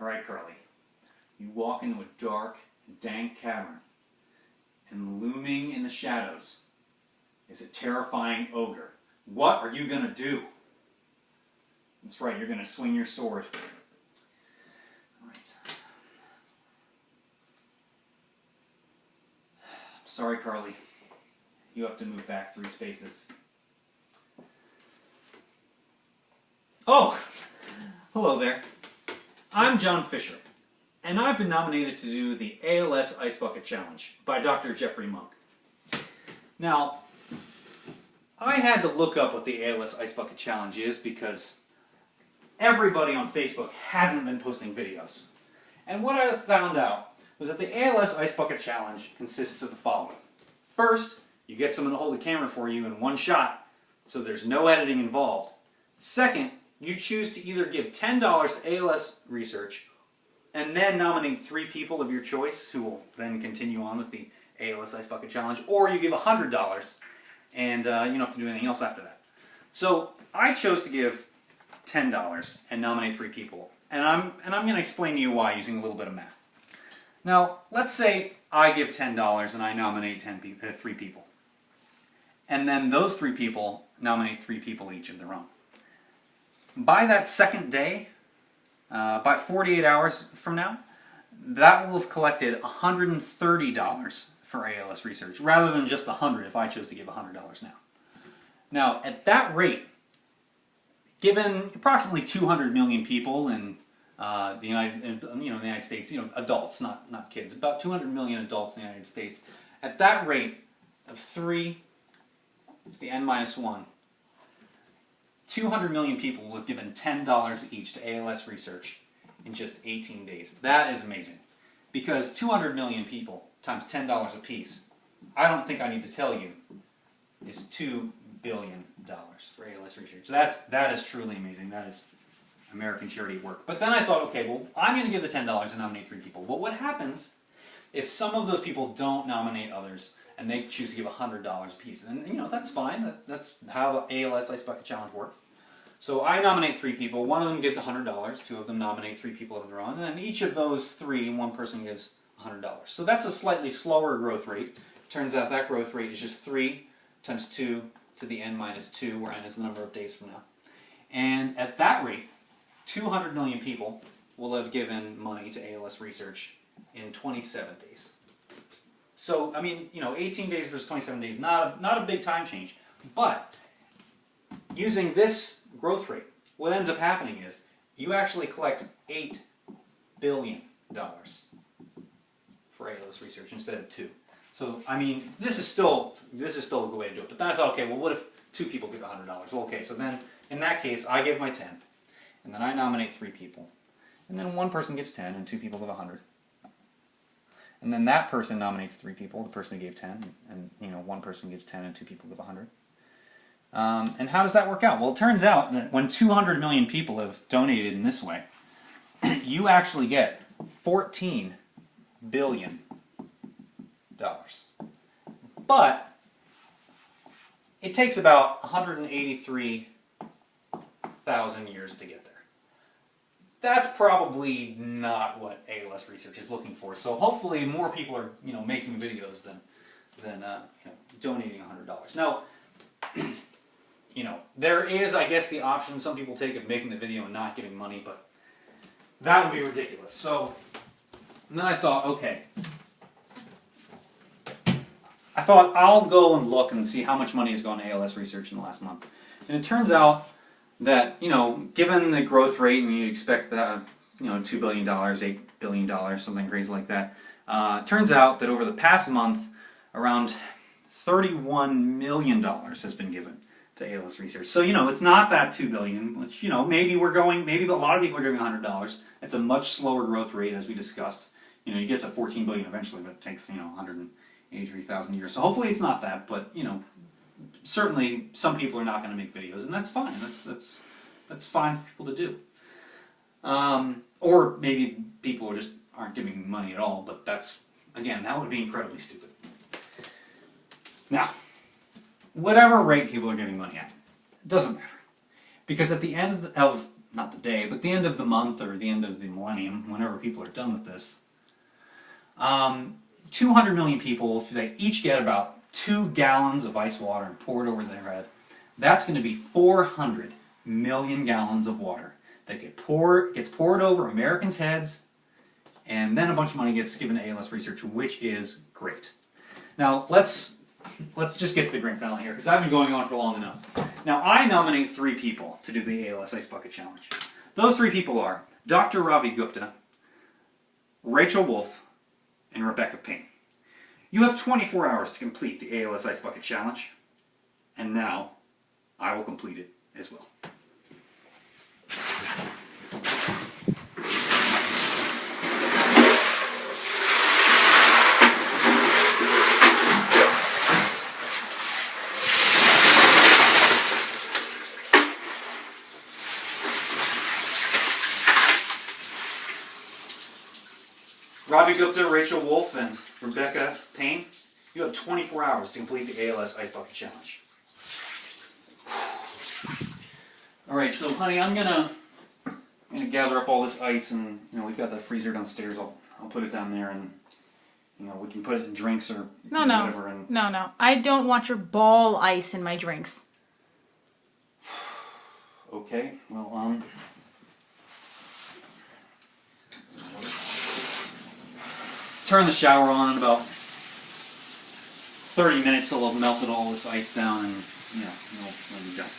Alright, Carly. You walk into a dark, dank cavern, and looming in the shadows is a terrifying ogre. What are you going to do? That's right, you're going to swing your sword. Alright. Sorry, Carly. You have to move back 3 spaces. Oh! Hello there. I'm John Fischer, and I've been nominated to do the ALS Ice Bucket Challenge by Dr. Jeffrey Monk. Now, I had to look up what the ALS Ice Bucket Challenge is because everybody on Facebook hasn't been posting videos. And what I found out was that the ALS Ice Bucket Challenge consists of the following. First, you get someone to hold the camera for you in one shot, so there's no editing involved. Second, you choose to either give $10 to ALS research and then nominate 3 people of your choice who will then continue on with the ALS Ice Bucket Challenge, or you give $100 and you don't have to do anything else after that. So I chose to give $10 and nominate 3 people, and I'm going to explain to you why using a little bit of math. Now, let's say I give $10 and I nominate 3 people, and then those 3 people nominate 3 people each of their own. By that second day, by 48 hours from now, that will have collected $130 for ALS research, rather than just $100 if I chose to give $100 now. Now, at that rate, given approximately 200 million people in the United States, adults, not kids, about 200 million adults in the United States, at that rate of 3 to the n-1, 200 million people will have given $10 each to ALS research in just 18 days. That is amazing. Because 200 million people times $10 a piece, I don't think I need to tell you, is $2 billion for ALS research. That is truly amazing. That is American charity work. But then I thought, okay, well, I'm going to give the $10 and nominate 3 people. But what happens if some of those people don't nominate others and they choose to give $100 a piece? And that's fine. That's how the ALS Ice Bucket Challenge works. So I nominate 3 people. One of them gives $100. 2 of them nominate 3 people of their own. And then each of those 3, one person gives $100. So that's a slightly slower growth rate. Turns out that growth rate is just 3 times 2 to the n-2, where n is the number of days from now. And at that rate, 200 million people will have given money to ALS research in 27 days. So, 18 days versus 27 days, not a big time change. But using this growth rate, what ends up happening is you actually collect $8 billion for ALS research instead of 2. So, this is still a good way to do it. But then I thought, okay, well, what if 2 people give $100? Well, okay, so then in that case, I give my 10, and then I nominate 3 people, and then one person gives 10, and 2 people give 100. And then that person nominates 3 people, the person who gave 10, and one person gives 10, and 2 people give 100. And how does that work out? Well, it turns out that when 200 million people have donated in this way, you actually get $14 billion. But it takes about 183,000 years to get there. That's probably not what ALS research is looking for. So hopefully more people are making videos than donating $100. Now, there is, I guess, the option some people take of making the video and not giving money, but that would be ridiculous. So then I thought, okay, I'll go and look and see how much money has gone to ALS research in the last month. And it turns out that, given the growth rate, and you'd expect that, $2 billion, $8 billion, something crazy like that, it turns out that over the past month, around $31 million has been given to ALS research. So, it's not that $2 billion, which, maybe a lot of people are giving $100. It's a much slower growth rate, as we discussed. You get to 14 billion eventually, but it takes, 183,000 years. So hopefully it's not that, but, certainly some people are not going to make videos, and that's fine. That's fine for people to do. Or maybe people just aren't giving money at all, but again, that would be incredibly stupid. Now, whatever rate people are giving money at, it doesn't matter. Because at the end of not the day, but the end of the month or the end of the millennium, whenever people are done with this, 200 million people, if they each get about 2 gallons of ice water and pour it over their head, that's going to be 400 million gallons of water that gets poured over Americans' heads, and then a bunch of money gets given to ALS research, which is great. Now, let's just get to the grand finale here, because I've been going on for long enough. Now, I nominate 3 people to do the ALS Ice Bucket Challenge. Those 3 people are Dr. Ravi Gupta, Rachel Wolf, and Rebecca Payne. You have 24 hours to complete the ALS Ice Bucket Challenge, and now I will complete it as well. Ravi Gupta, Rachel Wolf, and Rebecca Payne, you have 24 hours to complete the ALS Ice Bucket Challenge. Alright, so honey, I'm gonna gather up all this ice, and we've got the freezer downstairs. I'll put it down there, and we can put it in drinks or whatever. And No. I don't want your ball ice in my drinks. Okay, well, turn the shower on in about 30 minutes till I've melted all this ice down, and we'll be done.